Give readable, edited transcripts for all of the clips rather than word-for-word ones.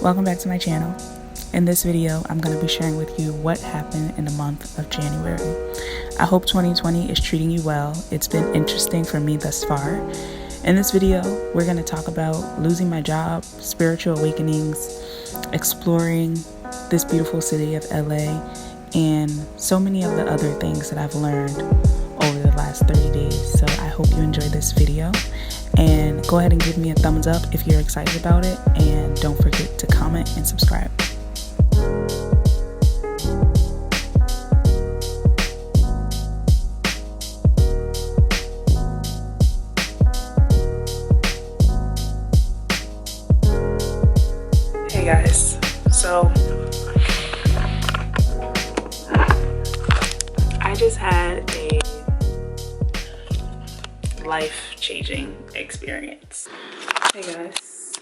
Welcome back to my channel. In this video, I'm going to be sharing with you what happened in the month of January. I hope 2020 is treating you well. It's been interesting for me thus far. In this video, we're going to talk about losing my job, spiritual awakenings, exploring this beautiful city of LA, and so many of the other things that I've learned over the last 30 days. So I hope you enjoyed this video, and go ahead and give me a thumbs up if you're excited about it, and don't forget to comment and subscribe. Hey guys, so I just had a life-changing experience. Hey guys,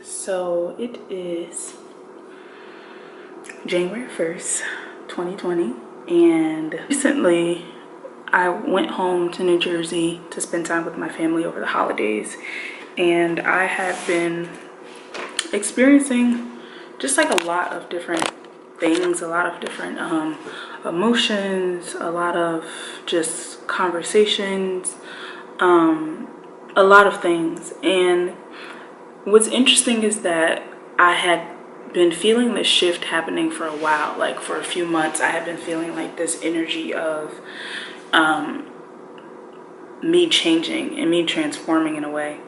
so it is January 1st, 2020, and recently I went home to New Jersey to spend time with my family over the holidays, and I have been experiencing just like a lot of different things, a lot of different emotions, a lot of just conversations, a lot of things. And what's interesting is that I had been feeling this shift happening for a while. Like for a few months I had been feeling like this energy of me changing and me transforming in a way,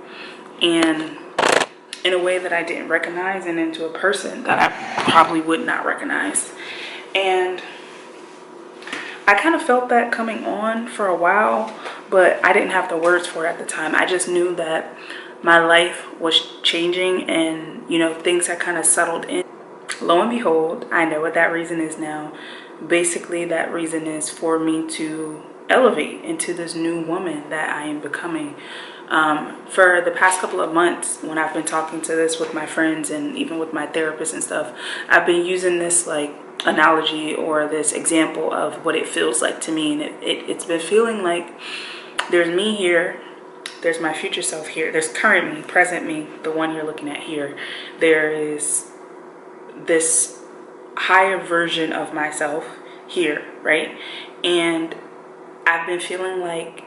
and in a way that I didn't recognize, and into a person that I probably would not recognize. And I kind of felt that coming on for a while, but I didn't have the words for it at the time. I just knew that my life was changing, and you know, things had kind of settled in. Lo and behold, I know what that reason is now. Basically, that reason is for me to elevate into this new woman that I am becoming. For the past couple of months, when I've been talking to this with my friends and even with my therapist and stuff, I've been using this like analogy or this example of what it feels like to me. And it's been feeling like there's me here, there's my future self here, there's current me, present me, the one you're looking at here. There is this higher version of myself here, right? And I've been feeling like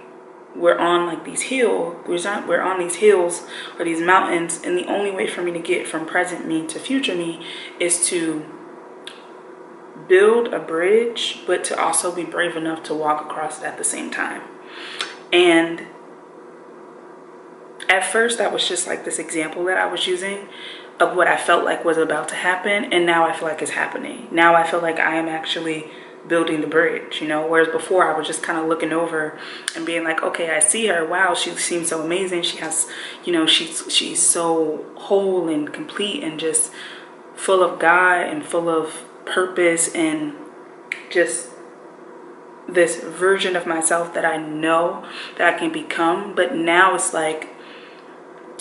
we're on like these hills, we're on these hills or these mountains, and the only way for me to get from present me to future me is to build a bridge, but to also be brave enough to walk across it at the same time. And at first that was just like this example that I was using of what I felt like was about to happen, and now I feel like it's happening. Now I feel like I am actually building the bridge, you know, whereas before I was just kind of looking over and being like, okay, I see her, wow, she seems so amazing, she has, you know, she's so whole and complete and just full of God and full of purpose, and just this version of myself that I know that I can become. But now it's like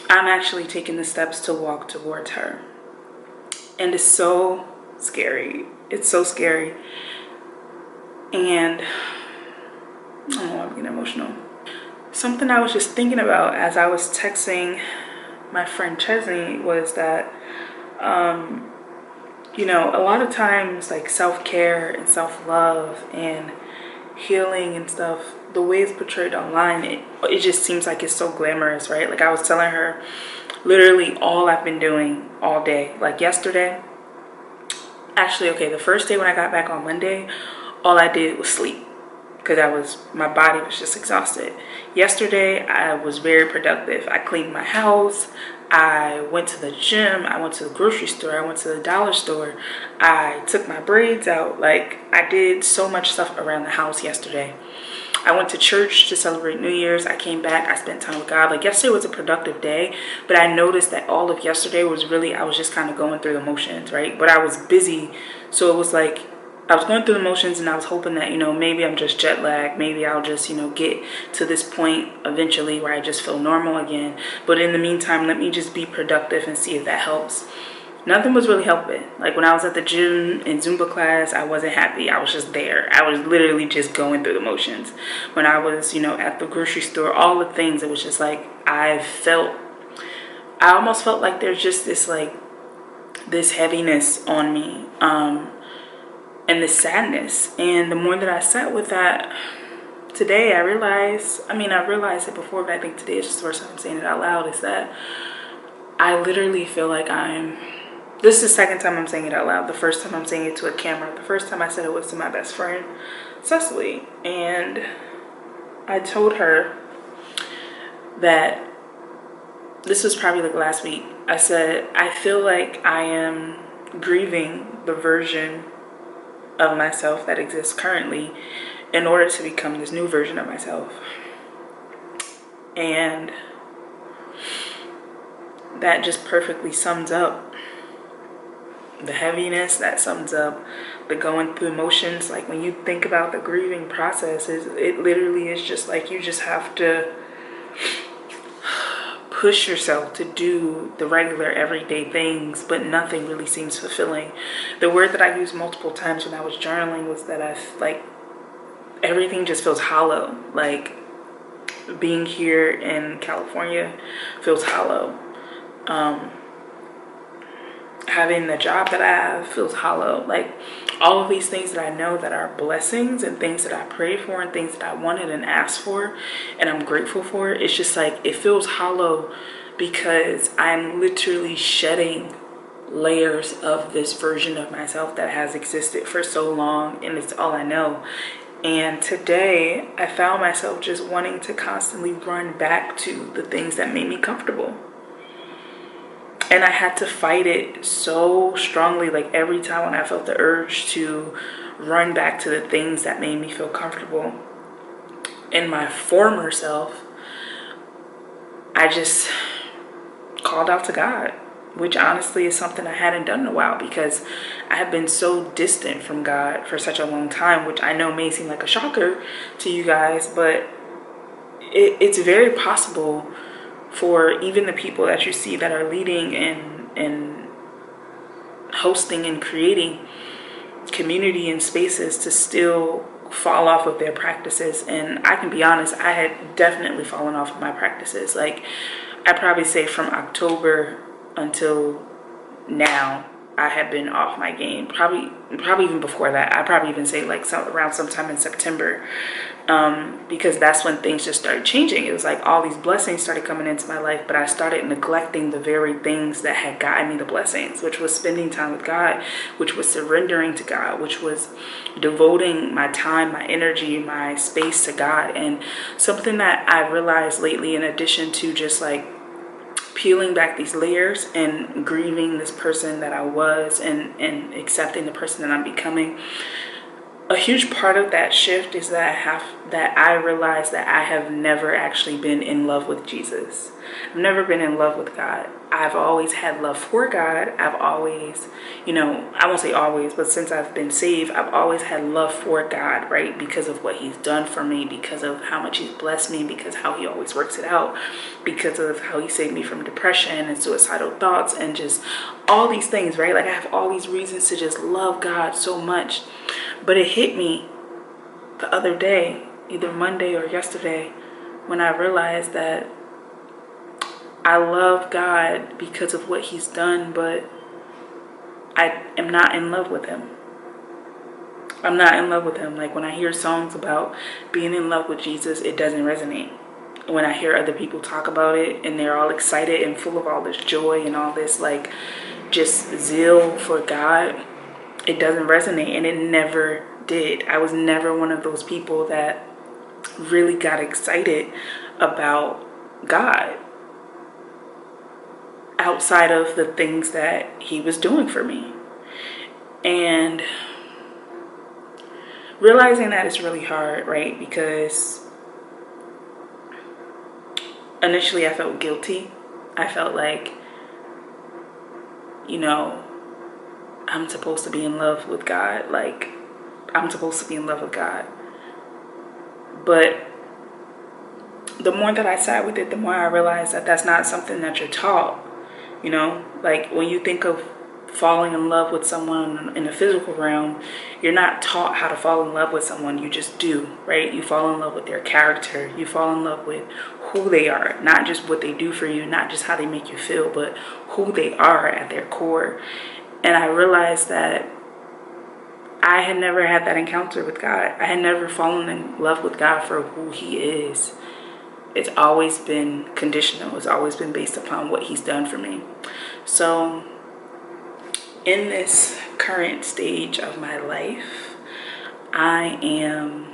I'm actually taking the steps to walk towards her, and it's so scary. It's so scary. And I don't know, I'm getting emotional. Something I was just thinking about as I was texting my friend Chesney was that, you know, a lot of times like self-care and self-love and healing and stuff, the way it's portrayed online, it just seems like it's so glamorous, right? Like I was telling her literally all I've been doing all day. Like yesterday, actually, okay, the first day when I got back on Monday, all I did was sleep because my body was just exhausted. Yesterday, I was very productive. I cleaned my house. I went to the gym. I went to the grocery store. I went to the dollar store. I took my braids out. Like, I did so much stuff around the house yesterday. I went to church to celebrate New Year's. I came back. I spent time with God. Like, yesterday was a productive day, but I noticed that all of yesterday was really, I was just kind of going through the motions, right? But I was busy, so it was like I was going through the motions, and I was hoping that, you know, maybe I'm just jet lagged. Maybe I'll just, you know, get to this point eventually where I just feel normal again. But in the meantime, let me just be productive and see if that helps. Nothing was really helping. Like when I was at the gym in Zumba class, I wasn't happy. I was just there. I was literally just going through the motions. When I was, you know, at the grocery store, all the things, it was just like I almost felt like there's just this like this heaviness on me, and this sadness. And the more that I sat with that today, I realized, I realized it before, but I think today is just the first time I'm saying it out loud, is that I literally feel like this is the second time I'm saying it out loud. The first time I'm saying it to a camera. The first time I said it was to my best friend, Cecily. And I told her that, this was probably like last week, I said, I feel like I am grieving the version of myself that exists currently in order to become this new version of myself. And that just perfectly sums up the heaviness, that sums up the going through emotions. Like when you think about the grieving process, it literally is just like you just have to push yourself to do the regular everyday things, but nothing really seems fulfilling. The word that I used multiple times when I was journaling was that everything just feels hollow. Like being here in California feels hollow. Having the job that I have feels hollow. Like all of these things that I know that are blessings and things that I prayed for and things that I wanted and asked for and I'm grateful for, it's just like it feels hollow because I'm literally shedding layers of this version of myself that has existed for so long, and it's all I know. And today I found myself just wanting to constantly run back to the things that made me comfortable. And I had to fight it so strongly. Like every time when I felt the urge to run back to the things that made me feel comfortable in my former self, I just called out to God, which honestly is something I hadn't done in a while because I have been so distant from God for such a long time, which I know may seem like a shocker to you guys, but it's very possible for even the people that you see that are leading and hosting and creating community and spaces to still fall off of their practices. And I can be honest, I had definitely fallen off of my practices. Like I probably say from October until now, I had been off my game. Probably even before that. I probably even say like around sometime in September, because that's when things just started changing. It was like all these blessings started coming into my life, but I started neglecting the very things that had gotten me the blessings, which was spending time with God, which was surrendering to God, which was devoting my time, my energy, my space to God. And something that I realized lately, in addition to just like peeling back these layers and grieving this person that I was and accepting the person that I'm becoming, a huge part of that shift is that I realized that I have never actually been in love with Jesus. I've never been in love with God. I've always had love for God. I've always, I won't say always, but since I've been saved, I've always had love for God, right? Because of what he's done for me, because of how much he's blessed me, because how he always works it out, because of how he saved me from depression and suicidal thoughts and just all these things, right? Like I have all these reasons to just love God so much. But it hit me the other day, either Monday or yesterday, when I realized that I love God because of what he's done, but I am not in love with him. I'm not in love with him. Like when I hear songs about being in love with Jesus, it doesn't resonate. When I hear other people talk about it and they're all excited and full of all this joy and all this like just zeal for God, it doesn't resonate, and it never did. I was never one of those people that really got excited about God outside of the things that he was doing for me. And realizing that is really hard, right? Because initially I felt guilty. I felt like, I'm supposed to be in love with God. Like, I'm supposed to be in love with God. But the more that I sat with it, the more I realized that that's not something that you're taught. Like when you think of falling in love with someone in the physical realm, you're not taught how to fall in love with someone. You just do, right? You fall in love with their character. You fall in love with who they are, not just what they do for you, not just how they make you feel, but who they are at their core. And I realized that I had never had that encounter with God. I had never fallen in love with God for who he is. It's always been conditional. It's always been based upon what he's done for me. So in this current stage of my life, I am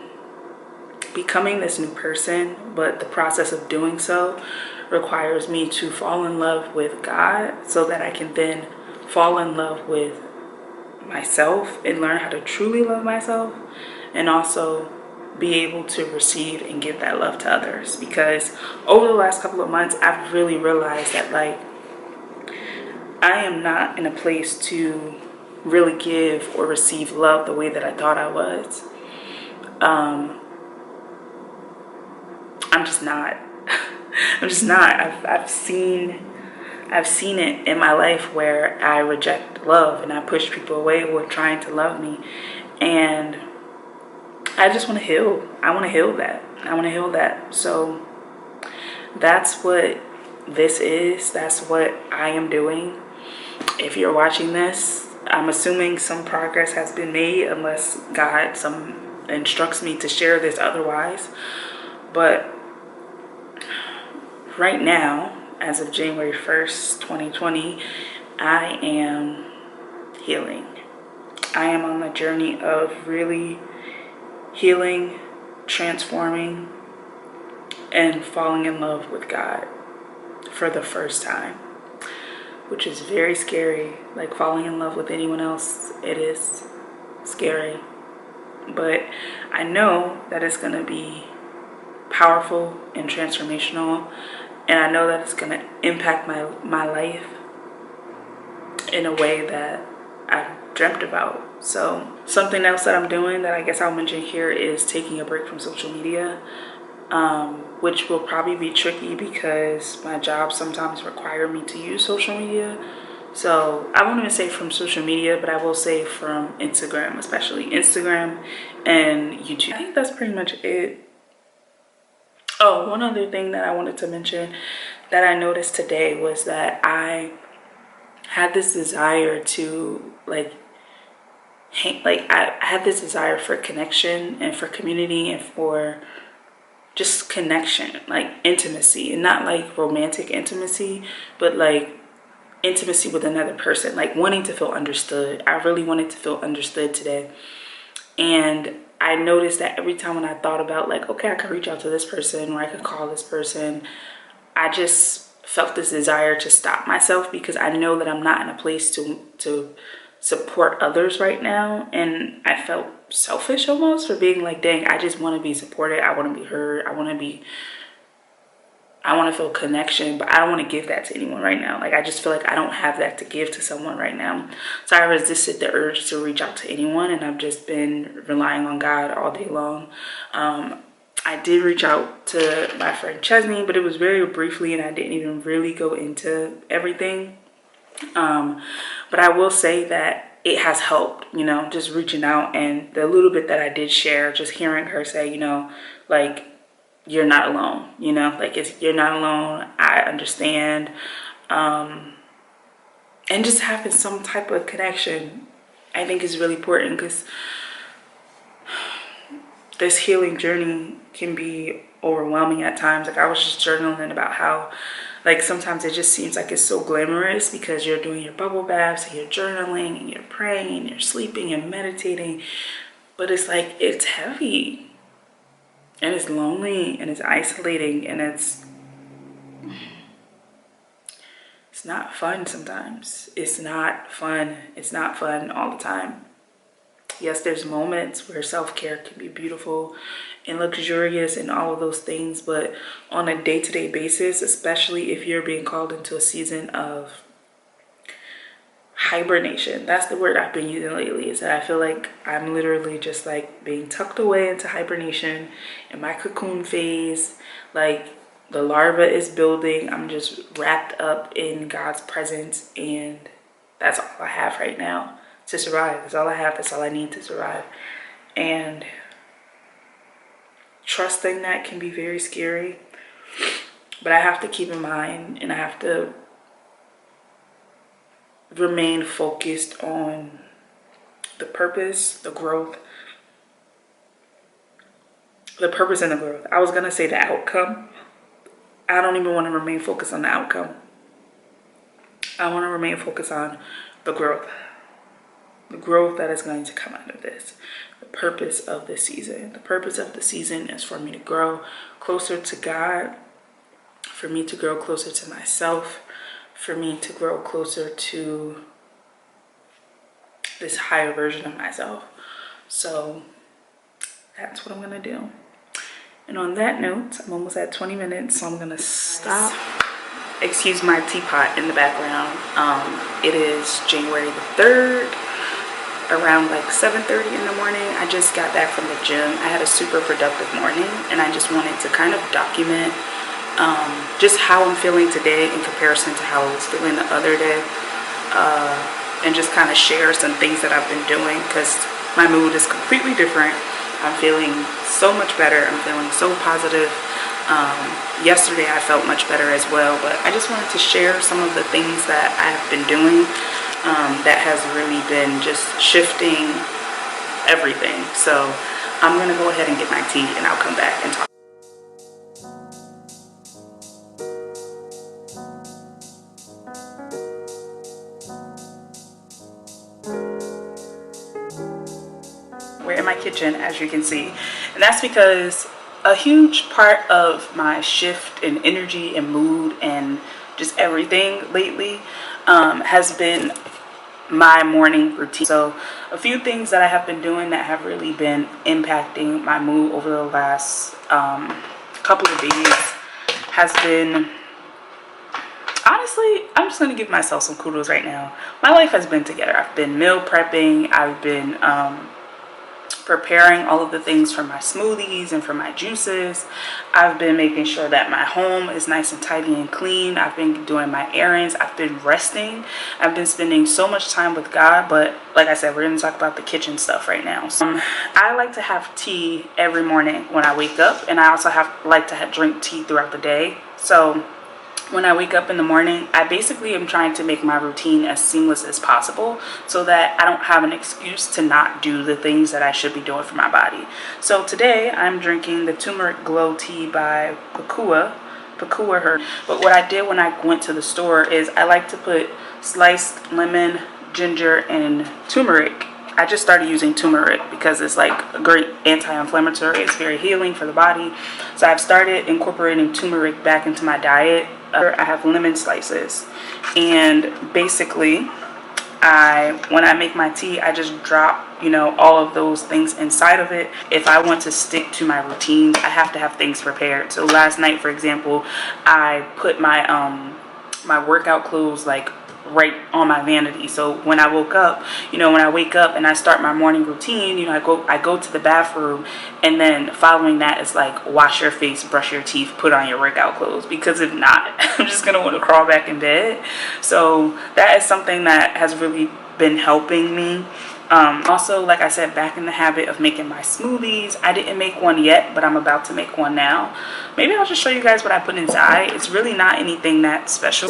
becoming this new person, but the process of doing so requires me to fall in love with God so that I can then fall in love with myself and learn how to truly love myself, and also be able to receive and give that love to others. Because over the last couple of months, I've really realized that like I am not in a place to really give or receive love the way that I thought I was. I'm just not. I'm just not. I've seen it in my life where I reject love and I push people away who are trying to love me, and I just want to heal. I want to heal that. I want to heal that. So that's what this is. That's what I am doing. If you're watching this, I'm assuming some progress has been made, unless God instructs me to share this otherwise. But right now, as of January 1st, 2020, I am healing. I am on the journey of really healing, transforming, and falling in love with God for the first time, which is very scary. Like falling in love with anyone else, it is scary. But I know that it's going to be powerful and transformational, and I know that it's going to impact my life in a way that I've dreamt about. So something else that I'm doing that I guess I'll mention here is taking a break from social media, which will probably be tricky because my job sometimes require me to use social media. So I won't even say from social media, but I will say from Instagram, especially Instagram and YouTube. I think that's pretty much it. Oh, one other thing that I wanted to mention that I noticed today was that I had this desire to I had this desire for connection and for community and for just connection, like intimacy, and not like romantic intimacy, but like intimacy with another person, like wanting to feel understood. I really wanted to feel understood today. And I noticed that every time when I thought about like, okay, I could reach out to this person or I could call this person, I just felt this desire to stop myself, because I know that I'm not in a place to support others right now. And I felt selfish almost for being like, dang, I just want to be supported. I want to be heard. I want to feel connection, but I don't want to give that to anyone right now. Like, I just feel like I don't have that to give to someone right now. So I resisted the urge to reach out to anyone, and I've just been relying on God all day long. I did reach out to my friend Chesney, but it was very briefly, and I didn't even really go into everything. But I will say that it has helped, you know, just reaching out, and the little bit that I did share, just hearing her say, you know, like, you're not alone, you know, like you're not alone. I understand. And just having some type of connection, I think is really important, because this healing journey can be overwhelming at times. Like, I was just journaling about how, like, sometimes it just seems like it's so glamorous because you're doing your bubble baths and you're journaling and you're praying and you're sleeping and meditating, but it's like, it's heavy. And it's lonely and it's isolating, and it's not fun sometimes. It's not fun. It's not fun all the time. Yes, there's moments where self-care can be beautiful and luxurious and all of those things, but on a day-to-day basis, especially if you're being called into a season of hibernation, that's the word I've been using lately, is that I feel like I'm literally just like being tucked away into hibernation in my cocoon phase. Like, the larva is building, I'm just wrapped up in God's presence, and that's all I have right now to survive. That's all I have. That's all I need to survive. And trusting that can be very scary, but I have to keep in mind, and I have to remain focused on the purpose, the growth, the purpose and the growth. I was gonna say the outcome. I don't even want to remain focused on the outcome. I want to remain focused on the growth that is going to come out of this. The purpose of this season. The purpose of the season is for me to grow closer to God, for me to grow closer to myself, for me to grow closer to this higher version of myself. So that's what I'm gonna do. And on that note, I'm almost at 20 minutes, so I'm gonna stop. Excuse my teapot in the background. It is January the 3rd, around like 7:30 in the morning. I just got back from the gym. I had a super productive morning, and I just wanted to kind of document just how I'm feeling today in comparison to how I was feeling the other day, and just kind of share some things that I've been doing, because my mood is completely different. I'm feeling so much better. I'm feeling so positive. Yesterday I felt much better as well, but I just wanted to share some of the things that I have been doing that has really been just shifting everything. So I'm gonna go ahead and get my tea, and I'll come back and talk. We're in my kitchen, as you can see, and that's because a huge part of my shift in energy and mood and just everything lately has been my morning routine. So a few things that I have been doing that have really been impacting my mood over the last couple of days has been, honestly, I'm just gonna give myself some kudos right now. My life has been together. I've been meal prepping. I've been preparing all of the things for my smoothies and for my juices. I've been making sure that my home is nice and tidy and clean. I've been doing my errands. I've been resting. I've been spending so much time with God. But like I said, we're going to talk about the kitchen stuff right now. So, I like to have tea every morning when I wake up, and I also like to drink tea throughout the day. So when I wake up in the morning, I basically am trying to make my routine as seamless as possible so that I don't have an excuse to not do the things that I should be doing for my body. So today I'm drinking the turmeric glow tea by Pakua Herb. But what I did when I went to the store is I like to put sliced lemon, ginger, and turmeric. I just started using turmeric because it's like a great anti-inflammatory. It's very healing for the body. So I've started incorporating turmeric back into my diet. I have lemon slices, and basically when I make my tea, I just drop, all of those things inside of it. If I want to stick to my routines, I have to have things prepared. So last night, for example, I put my my workout clothes like right on my vanity. So when I woke up, when I wake up and I start my morning routine, I go to the bathroom, and then following that is like wash your face, brush your teeth, put on your workout clothes, because if not, I'm just gonna want to crawl back in bed. So that is something that has really been helping me. Also, like I said, back in the habit of making my smoothies. I didn't make one yet, but I'm about to make one now. Maybe I'll just show you guys what I put inside. It's really not anything that special.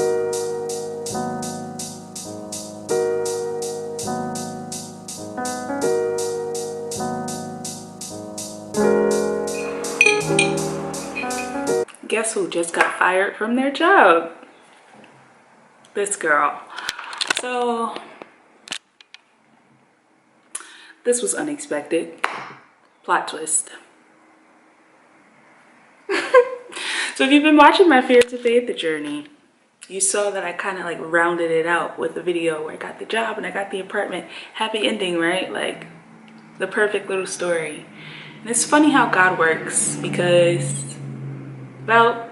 Guess who just got fired from their job? This girl. So this was unexpected. Plot twist. So if you've been watching my Fear to Faith journey, you saw that I kind of like rounded it out with the video where I got the job and I got the apartment. Happy ending, right? Like the perfect little story. And it's funny how God works, because about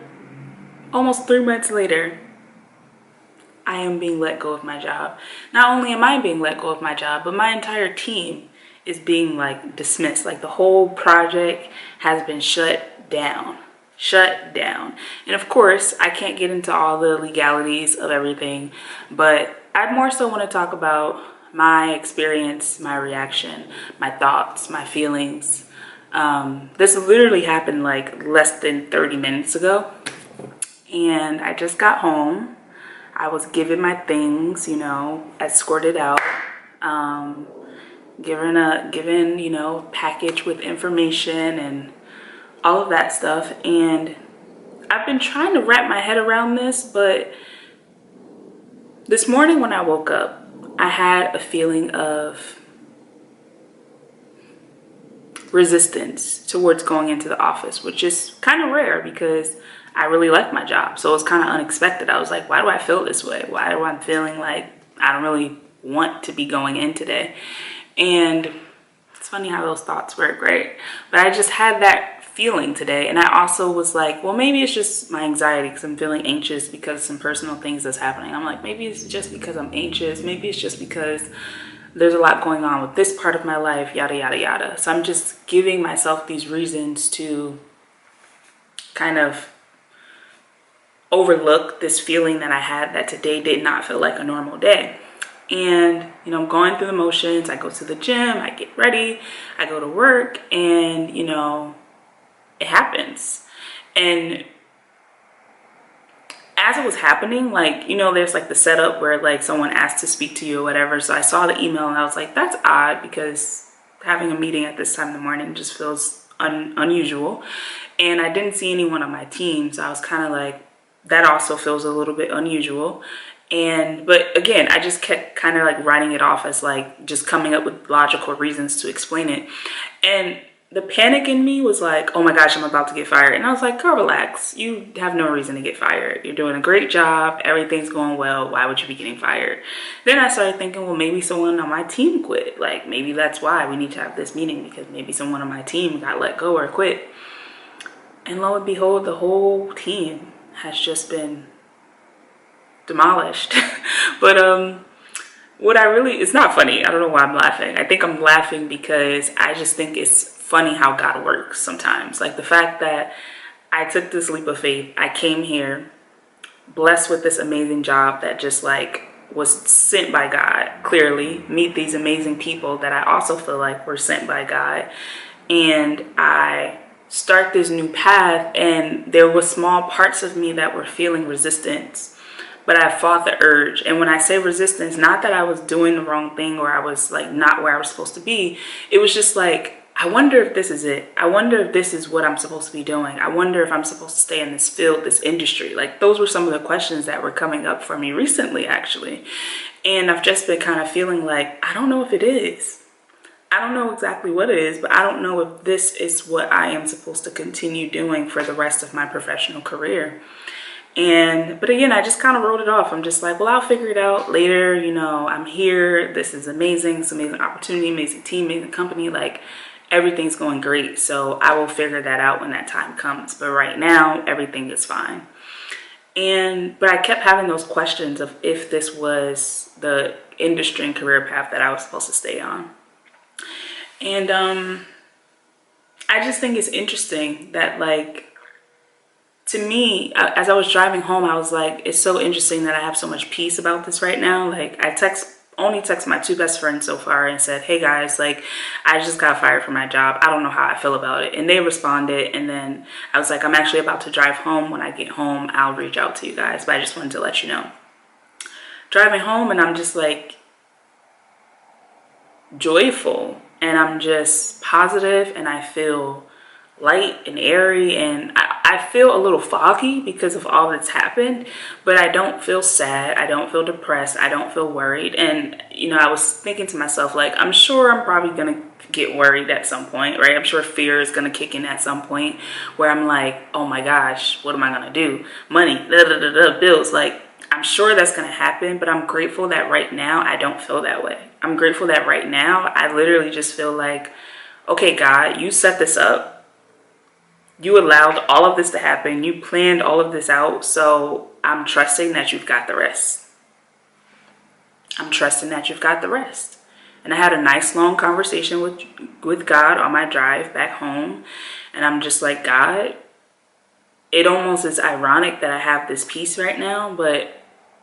almost 3 months later, I am being let go of my job. Not only am I being let go of my job, but my entire team is being like dismissed. Like the whole project has been shut down. And of course, I can't get into all the legalities of everything, but I more so want to talk about my experience, my reaction, my thoughts, my feelings. This literally happened like less than 30 minutes ago. And I just got home. I was given my things, you know, escorted out. Given, you know, package with information and all of that stuff. And I've been trying to wrap my head around this, but this morning when I woke up, I had a feeling of resistance towards going into the office, which is kind of rare because I really like my job. So it's kind of unexpected. I was like, why do I feel this way? Why do I feeling like I don't really want to be going in today? And it's funny how those thoughts work, right? But I just had that feeling today. And I also was like, well, maybe it's just my anxiety because I'm feeling anxious because of some personal things that's happening. I'm like, maybe it's just because I'm anxious. Maybe it's just because there's a lot going on with this part of my life, yada, yada, yada. So I'm just giving myself these reasons to kind of overlook this feeling that I had that today did not feel like a normal day. And, you know, I'm going through the motions. I go to the gym, I get ready, I go to work, and, you know, it happens. And as it was happening, like, you know, there's like the setup where like someone asked to speak to you or whatever. So I saw the email and I was like, that's odd because having a meeting at this time in the morning just feels unusual. And I didn't see anyone on my team. So I was kind of like, that also feels a little bit unusual. But again, I just kept kind of like writing it off as like just coming up with logical reasons to explain it. And the panic in me was like, oh my gosh, I'm about to get fired. And I was like, girl, relax. You have no reason to get fired. You're doing a great job. Everything's going well. Why would you be getting fired? Then I started thinking, well, maybe someone on my team quit. Like, maybe that's why we need to have this meeting, because maybe someone on my team got let go or quit. And lo and behold, the whole team has just been demolished. But it's not funny. I don't know why I'm laughing. I think I'm laughing because I just think it's funny how God works sometimes. Like the fact that I took this leap of faith. I came here blessed with this amazing job that just like was sent by God, clearly. Meet these amazing people that I also feel like were sent by God. And I start this new path, and there were small parts of me that were feeling resistance, but I fought the urge. And when I say resistance, not that I was doing the wrong thing or I was like not where I was supposed to be. It was just like, I wonder if this is it. I wonder if this is what I'm supposed to be doing. I wonder if I'm supposed to stay in this field, this industry. Like those were some of the questions that were coming up for me recently, actually. And I've just been kind of feeling like, I don't know if it is. I don't know exactly what it is, but I don't know if this is what I am supposed to continue doing for the rest of my professional career. But again, I just kind of wrote it off. I'm just like, well, I'll figure it out later. You know, I'm here. This is amazing. It's an amazing opportunity, amazing team, amazing company. Like everything's going great. So I will figure that out when that time comes. But right now, everything is fine. But I kept having those questions of if this was the industry and career path that I was supposed to stay on. And I just think it's interesting that, like, to me, as I was driving home, I was like, it's so interesting that I have so much peace about this right now. Like, I only text my two best friends so far and said, hey guys, like, I just got fired from my job. I don't know how I feel about it. And they responded. And then I was like, I'm actually about to drive home. When I get home, I'll reach out to you guys. But I just wanted to let you know. Driving home, and I'm just like joyful. And I'm just positive, and I feel light and airy, and I feel a little foggy because of all that's happened, but I don't feel sad. I don't feel depressed. I don't feel worried. And, you know, I was thinking to myself, like, I'm sure I'm probably going to get worried at some point, right? I'm sure fear is going to kick in at some point where I'm like, oh my gosh, what am I going to do? Money, bills, like, I'm sure that's going to happen, but I'm grateful that right now I don't feel that way. I'm grateful that right now I literally just feel like, okay, God, you set this up. You allowed all of this to happen. You planned all of this out. So I'm trusting that you've got the rest. I'm trusting that you've got the rest. And I had a nice long conversation with God on my drive back home. And I'm just like, God, it almost is ironic that I have this peace right now, but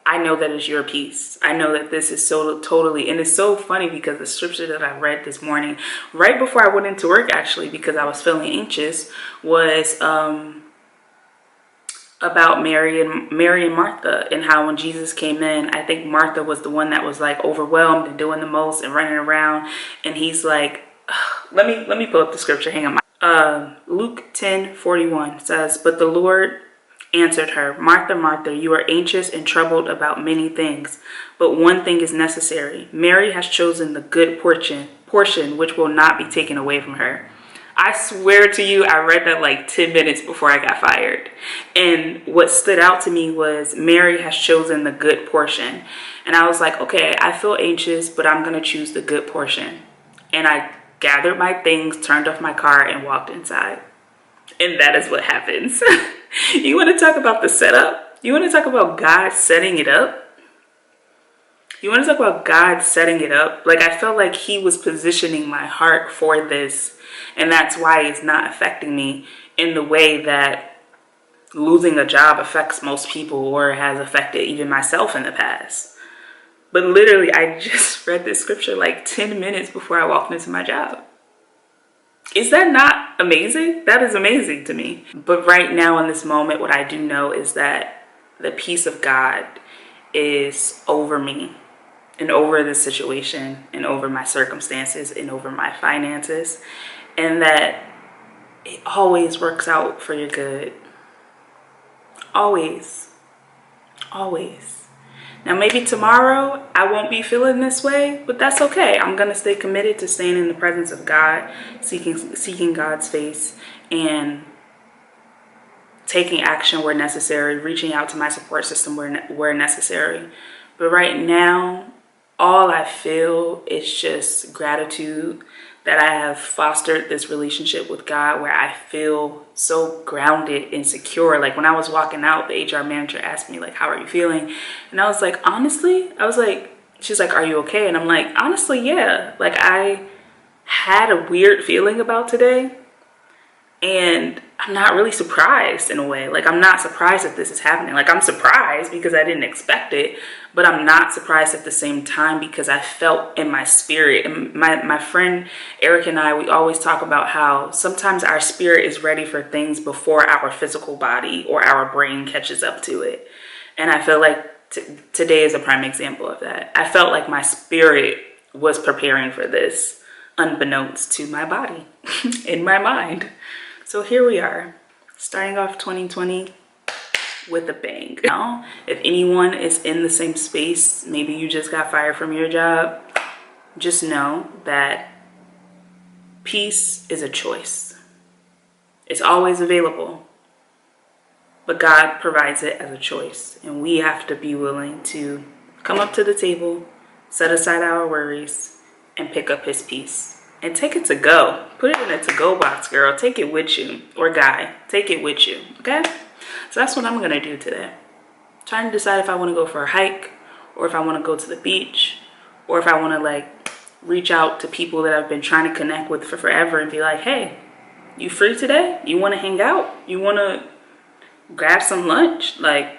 I know that it's your peace. I know that this is so totally, and it's so funny because the scripture that I read this morning, right before I went into work actually, because I was feeling anxious, was about Mary and Martha, and how when Jesus came in, I think Martha was the one that was like overwhelmed and doing the most and running around, and he's like, let me pull up the scripture. Hang on. Luke 10:41 says, "But the Lord answered her, Martha, Martha, you are anxious and troubled about many things, but one thing is necessary. Mary has chosen the good portion which will not be taken away from her." I swear to you, I read that like 10 minutes before I got fired. And what stood out to me was Mary has chosen the good portion. And I was like, okay, I feel anxious, but I'm going to choose the good portion. And I gathered my things, turned off my car, and walked inside. And that is what happens. You want to talk about the setup? You want to talk about God setting it up? You want to talk about God setting it up? Like, I felt like he was positioning my heart for this. And that's why it's not affecting me in the way that losing a job affects most people, or has affected even myself in the past. But literally, I just read this scripture like 10 minutes before I walked into my job. Is that not amazing? That is amazing to me. But right now in this moment, what I do know is that the peace of God is over me, and over this situation, and over my circumstances, and over my finances, and that it always works out for your good. Always. Always. Now, maybe tomorrow I won't be feeling this way, but that's okay. I'm going to stay committed to staying in the presence of God, seeking God's face, and taking action where necessary, reaching out to my support system where necessary. But right now, all I feel is just gratitude that I have fostered this relationship with God, where I feel so grounded and secure. Like when I was walking out, the HR manager asked me like, how are you feeling? And I was like, honestly, she's like, are you okay? And I'm like, honestly, yeah. Like I had a weird feeling about today, and I'm not really surprised in a way. Like I'm not surprised that this is happening. Like I'm surprised because I didn't expect it, but I'm not surprised at the same time because I felt in my spirit. And my friend Eric and I, we always talk about how sometimes our spirit is ready for things before our physical body or our brain catches up to it. And I feel like today is a prime example of that. I felt like my spirit was preparing for this, unbeknownst to my body in my mind. So here we are, starting off 2020 with a bang. Now, if anyone is in the same space, maybe you just got fired from your job, just know that peace is a choice. It's always available, but God provides it as a choice. And we have to be willing to come up to the table, set aside our worries, and pick up his peace. And take it to go. Put it in a to-go box, girl. Take it with you. Or guy, take it with you, okay? So that's what I'm going to do today. Trying to decide if I want to go for a hike, or if I want to go to the beach, or if I want to like reach out to people that I've been trying to connect with for forever and be like, hey, you free today? You want to hang out? You want to grab some lunch? Like,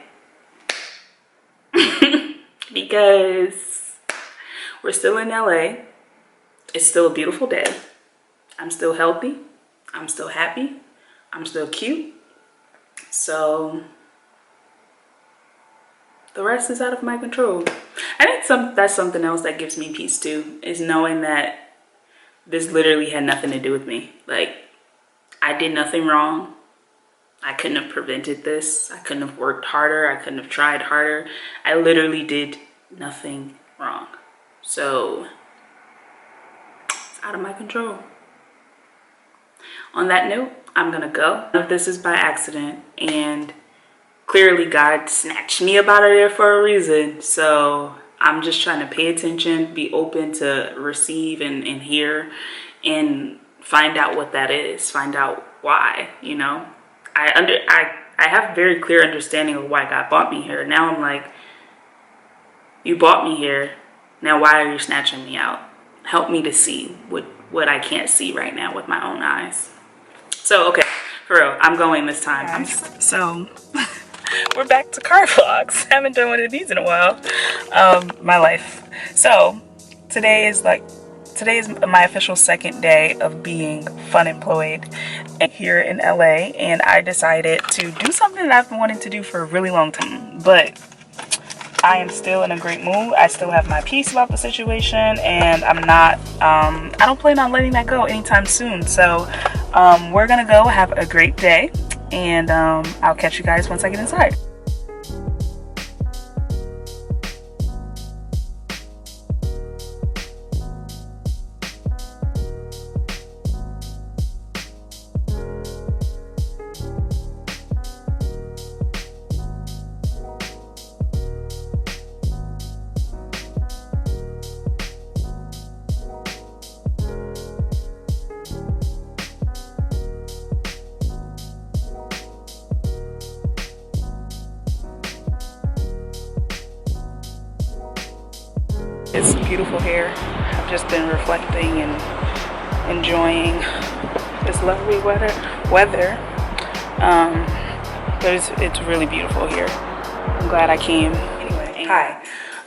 because we're still in LA. It's still a beautiful day. I'm still healthy. I'm still happy. I'm still cute. So the rest is out of my control. I think that's something else that gives me peace too, is knowing that this literally had nothing to do with me. Like, I did nothing wrong. I couldn't have prevented this. I couldn't have worked harder. I couldn't have tried harder. I literally did nothing wrong. So out of my control. On that note, I'm gonna go. If this is by accident, and clearly God snatched me up out of there for a reason, so I'm just trying to pay attention, be open to receive and hear, and find out what that is, find out why. You know, I have a very clear understanding of why God brought me here. Now I'm like, you brought me here, now why are you snatching me out? Help me to see what I can't see right now with my own eyes. So, okay, for real, I'm going this time. So, We're back to car vlogs. Haven't done one of these in a while. My life. So today is my official second day of being fun employed here in LA, and I decided to do something that I've been wanting to do for a really long time, but I am still in a great mood. I still have my peace about the situation, and I don't plan on letting that go anytime soon. So we're gonna go have a great day, and I'll catch you guys once I get inside. It's beautiful here. I've just been reflecting and enjoying this lovely weather. But it's really beautiful here. I'm glad I came. Anyway, hi.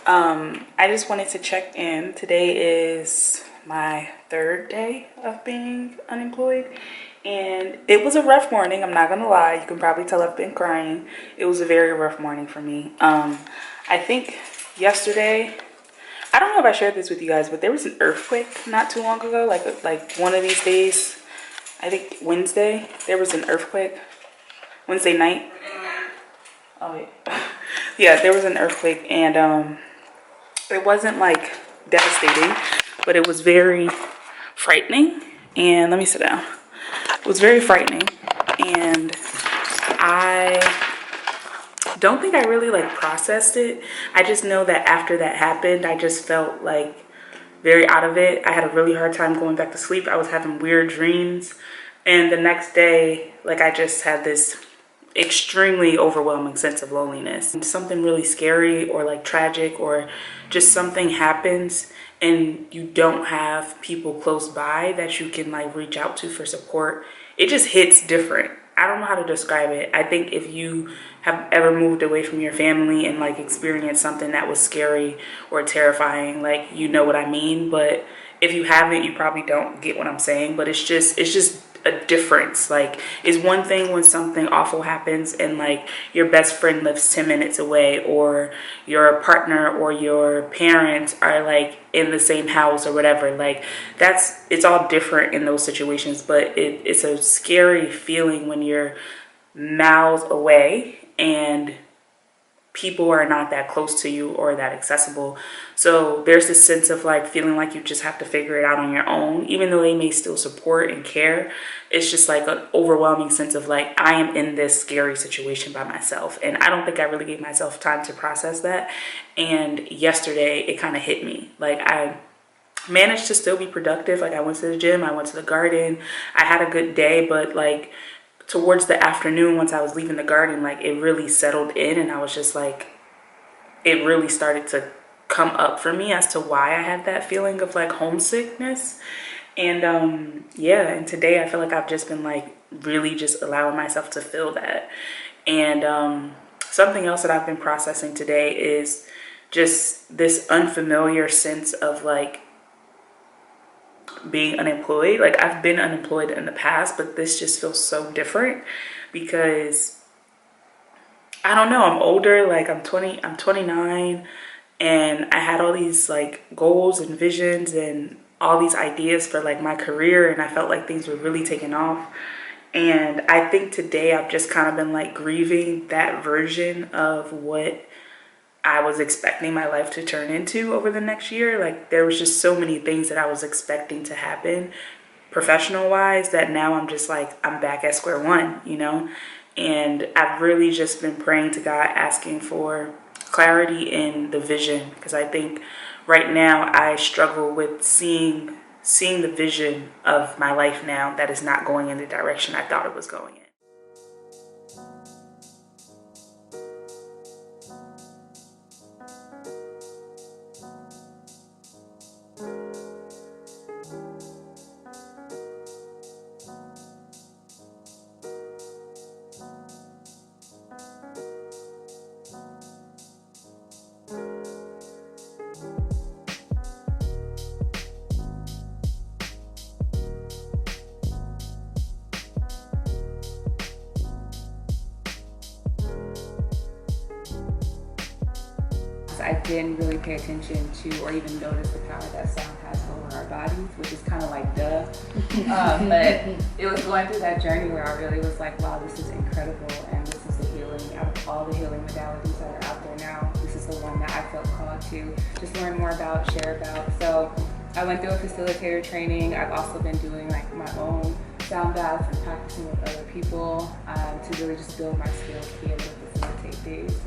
I just wanted to check in. Today is my third day of being unemployed, and it was a rough morning. I'm not gonna lie. You can probably tell I've been crying. It was a very rough morning for me. I think yesterday, I don't know if I shared this with you guys, but there was an earthquake not too long ago. Like one of these days, I think Wednesday, there was an earthquake. Wednesday night. Oh yeah. Yeah, there was an earthquake, and it wasn't like devastating, but it was very frightening. And let me sit down. It was very frightening, and I don't think I really like processed it. I just know that after that happened, I just felt like very out of it. I had a really hard time going back to sleep. I was having weird dreams, and the next day, like, I just had this extremely overwhelming sense of loneliness. And something really scary or like tragic, or just something happens and you don't have people close by that you can like reach out to for support. It just hits different. I don't know how to describe it. I think if you have ever moved away from your family and like experienced something that was scary or terrifying, like, you know what I mean. But if you haven't, you probably don't get what I'm saying. But it's just a difference. Like, it's one thing when something awful happens and like your best friend lives 10 minutes away, or your partner or your parents are like in the same house or whatever. Like, it's all different in those situations, but it's a scary feeling when you're miles away and people are not that close to you or that accessible. So there's this sense of like feeling like you just have to figure it out on your own, even though they may still support and care. It's just like an overwhelming sense of like, I am in this scary situation by myself, and I don't think I really gave myself time to process that. And yesterday it kind of hit me. Like, I managed to still be productive. Like, I went to the gym, I went to the garden, I had a good day, but like towards the afternoon, once I was leaving the garden, like, it really settled in, and I was just like, it really started to come up for me as to why I had that feeling of like homesickness. And yeah, and today I feel like I've just been like really just allowing myself to feel that. And something else that I've been processing today is just this unfamiliar sense of like being unemployed. Like, I've been unemployed in the past, but this just feels so different because I don't know, I'm older. Like, I'm 29, and I had all these like goals and visions and all these ideas for like my career, and I felt like things were really taking off. And I think today I've just kind of been like grieving that version of what I was expecting my life to turn into over the next year. Like, there was just so many things that I was expecting to happen professional wise that now I'm just like, I'm back at square one, you know? And I've really just been praying to God, asking for clarity in the vision, because I think right now I struggle with seeing the vision of my life now that is not going in the direction I thought it was going in. I didn't really pay attention to or even notice the power that sound has over our bodies, which is kind of like duh. But it was going through that journey where I really was like, wow, this is incredible, and this is the healing. Out of all the healing modalities that are out there now, this is the one that I felt called to just learn more about, share about. So I went through a facilitator training. I've also been doing like my own sound baths and practicing with other people to really just build my skills to be able to facilitate these.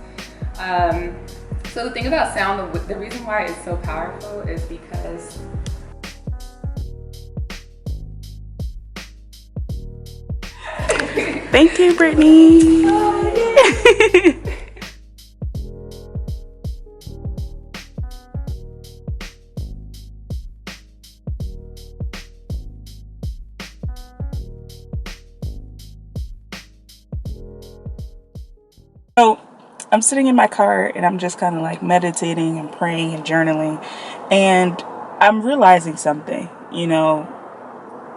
So the thing about sound, the reason why it's so powerful is because thank you, Brittany. So I'm sitting in my car and I'm just kind of like meditating and praying and journaling, and I'm realizing something. You know,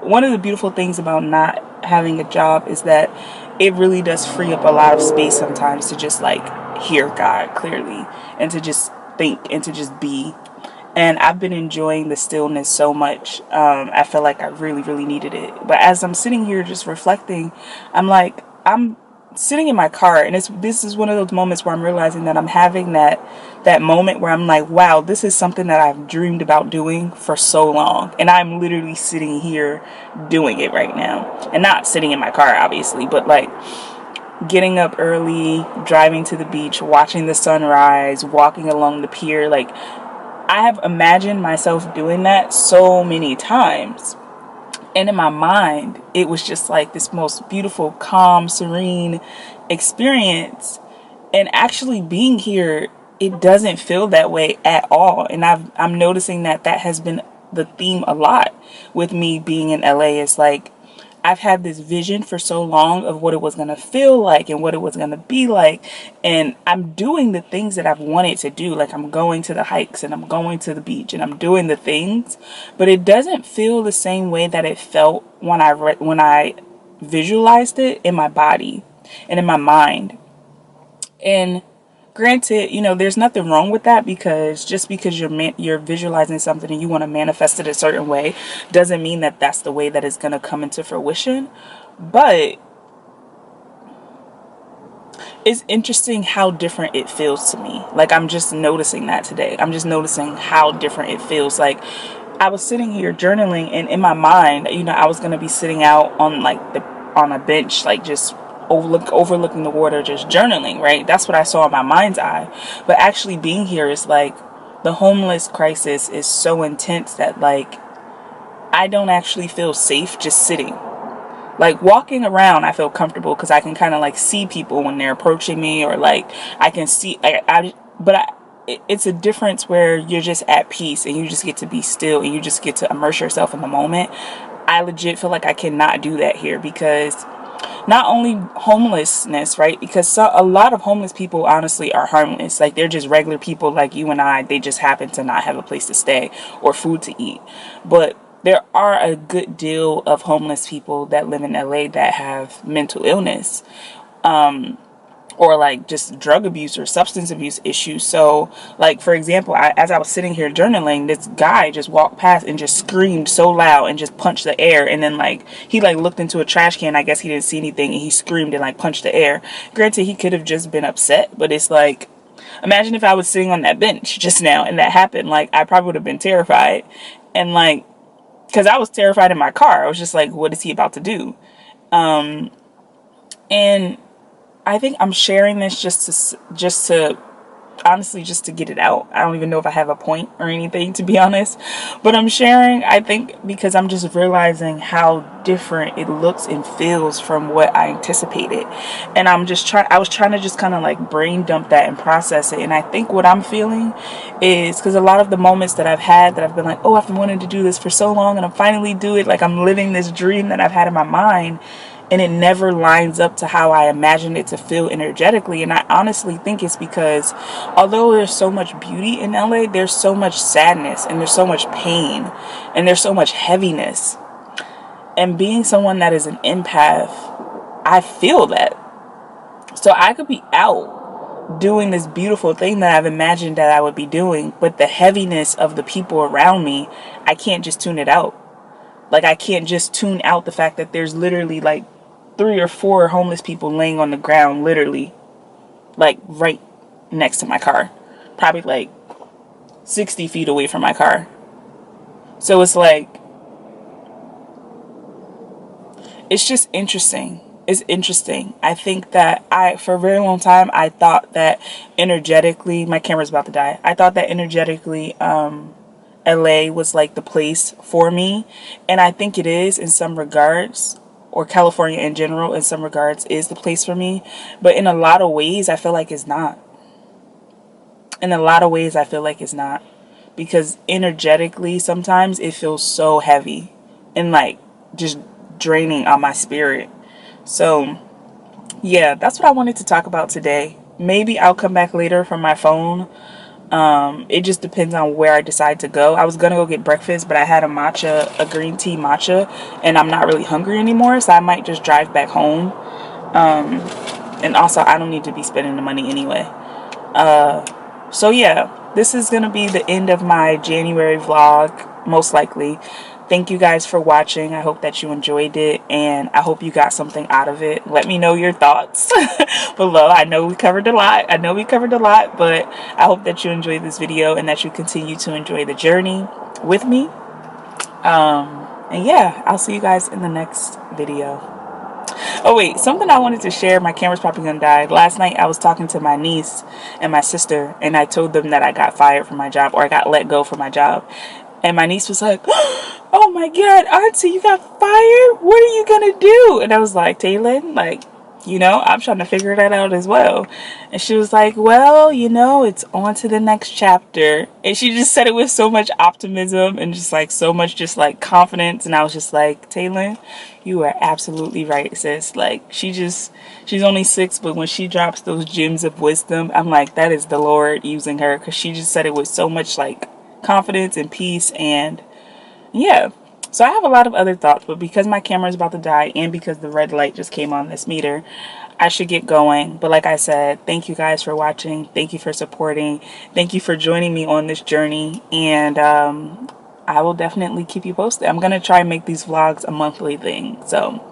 one of the beautiful things about not having a job is that it really does free up a lot of space sometimes to just like hear God clearly and to just think and to just be. And I've been enjoying the stillness so much. I feel like I really, really needed it. But as I'm sitting here just reflecting, I'm sitting in my car, and this is one of those moments where I'm realizing that I'm having that moment where I'm like, wow, this is something that I've dreamed about doing for so long, and I'm literally sitting here doing it right now. And not sitting in my car obviously, but like getting up early, driving to the beach, watching the sunrise, walking along the pier. Like, I have imagined myself doing that so many times. And in my mind, it was just like this most beautiful, calm, serene experience. And actually being here, it doesn't feel that way at all. And I'm noticing that has been the theme a lot with me being in LA. It's like I've had this vision for so long of what it was going to feel like and what it was going to be like. And I'm doing the things that I've wanted to do. Like, I'm going to the hikes and I'm going to the beach and I'm doing the things, but it doesn't feel the same way that it felt when I visualized it in my body and in my mind. And granted, you know, there's nothing wrong with that, because just because you're visualizing something and you want to manifest it a certain way doesn't mean that that's the way that it's going to come into fruition. But it's interesting how different it feels to me. Like, I'm just noticing that today. I'm just noticing how different it feels. Like, I was sitting here journaling, and in my mind, you know, I was going to be sitting out on on a bench, like just overlooking the water, just journaling, right? That's what I saw in my mind's eye. But actually being here is like, the homeless crisis is so intense that like I don't actually feel safe just sitting. Like, walking around, I feel comfortable because I can kind of like see people when they're approaching me, or like I can see it's a difference where you're just at peace and you just get to be still and you just get to immerse yourself in the moment. I legit feel like I cannot do that here, because not only homelessness, right? Because a lot of homeless people honestly are harmless. Like, they're just regular people like you and I. They just happen to not have a place to stay or food to eat. But there are a good deal of homeless people that live in LA that have mental illness. Or like just drug abuse or substance abuse issues. So like, for example, as I was sitting here journaling, this guy just walked past and just screamed so loud and just punched the air. And then like, he like looked into a trash can. I guess he didn't see anything, and he screamed and like punched the air. Granted, he could have just been upset, but it's like, imagine if I was sitting on that bench just now and that happened. Like, I probably would have been terrified. And like, because I was terrified in my car. I was just like, what is he about to do? And I think I'm sharing this just to honestly, just to get it out. I don't even know if I have a point or anything, to be honest, but I'm sharing, I think, because I'm just realizing how different it looks and feels from what I anticipated. And I was trying to just kind of like brain dump that and process it. And I think what I'm feeling is, because a lot of the moments that I've had that I've been like, oh, I've been wanting to do this for so long, and I'm finally do it. Like, I'm living this dream that I've had in my mind, and it never lines up to how I imagined it to feel energetically. And I honestly think it's because although there's so much beauty in LA, there's so much sadness, and there's so much pain, and there's so much heaviness. And being someone that is an empath, I feel that. So I could be out doing this beautiful thing that I've imagined that I would be doing, but the heaviness of the people around me, I can't just tune it out. Like, I can't just tune out the fact that there's literally like 3 or 4 homeless people laying on the ground, literally, like right next to my car, probably like 60 feet away from my car. So it's like, it's just interesting. It's interesting. I think that for a very long time, I thought that energetically, my camera's about to die. I thought that energetically, LA was like the place for me. And I think it is in some regards, or California in general in some regards is the place for me. But in a lot of ways, I feel like it's not. In a lot of ways, I feel like it's not. Because energetically, sometimes it feels so heavy and like just draining on my spirit. So yeah, that's what I wanted to talk about today. Maybe I'll come back later from my phone. It just depends on where I decide to go. I was gonna go get breakfast, but I had a green tea matcha, and I'm not really hungry anymore, so I might just drive back home. And also, I don't need to be spending the money anyway. So yeah, this is gonna be the end of my January vlog, most likely. Thank you guys for watching. I hope that you enjoyed it, and I hope you got something out of it. Let me know your thoughts below. I know we covered a lot. But I hope that you enjoyed this video and that you continue to enjoy the journey with me. And yeah, I'll see you guys in the next video. Oh wait, something I wanted to share. My camera's probably gonna die. Last night I was talking to my niece and my sister, and I told them that I got fired from my job, or I got let go from my job. And my niece was like, "Oh my God, Auntie, you got fired? What are you gonna do?" And I was like, "Taylin, like, I'm trying to figure that out as well." And she was like, "Well, it's on to the next chapter." And she just said it with so much optimism and just like so much just like confidence. And I was just like, "Taylin, you are absolutely right, sis." Like, she's only 6, but when she drops those gems of wisdom, I'm like, that is the Lord using her, because she just said it with so much like confidence and peace. And yeah, so I have a lot of other thoughts, but because my camera is about to die and because the red light just came on this meter, I should get going. But like I said, thank you guys for watching. Thank you for supporting. Thank you for joining me on this journey. And I will definitely keep you posted. I'm going to try and make these vlogs a monthly thing. So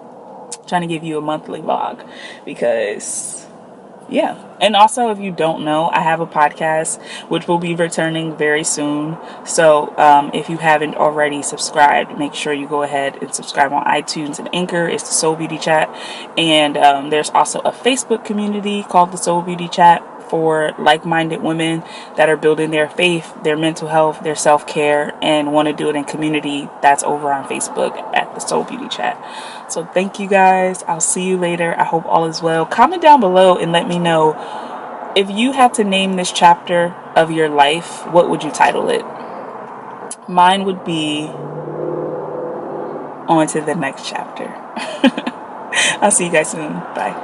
trying to give you a monthly vlog, because yeah. And also, if you don't know, I have a podcast which will be returning very soon. So if you haven't already subscribed, make sure you go ahead and subscribe on iTunes and Anchor. It's the Soul Beauty Chat. And there's also a Facebook community called the Soul Beauty Chat for like-minded women that are building their faith, their mental health, their self-care, and want to do it in community. That's over on Facebook at the Soul Beauty Chat. So thank you guys. I'll see you later. I hope all is well. Comment down below and let me know, if you had to name this chapter of your life, what would you title it? Mine would be On to the Next Chapter. I'll see you guys soon. Bye.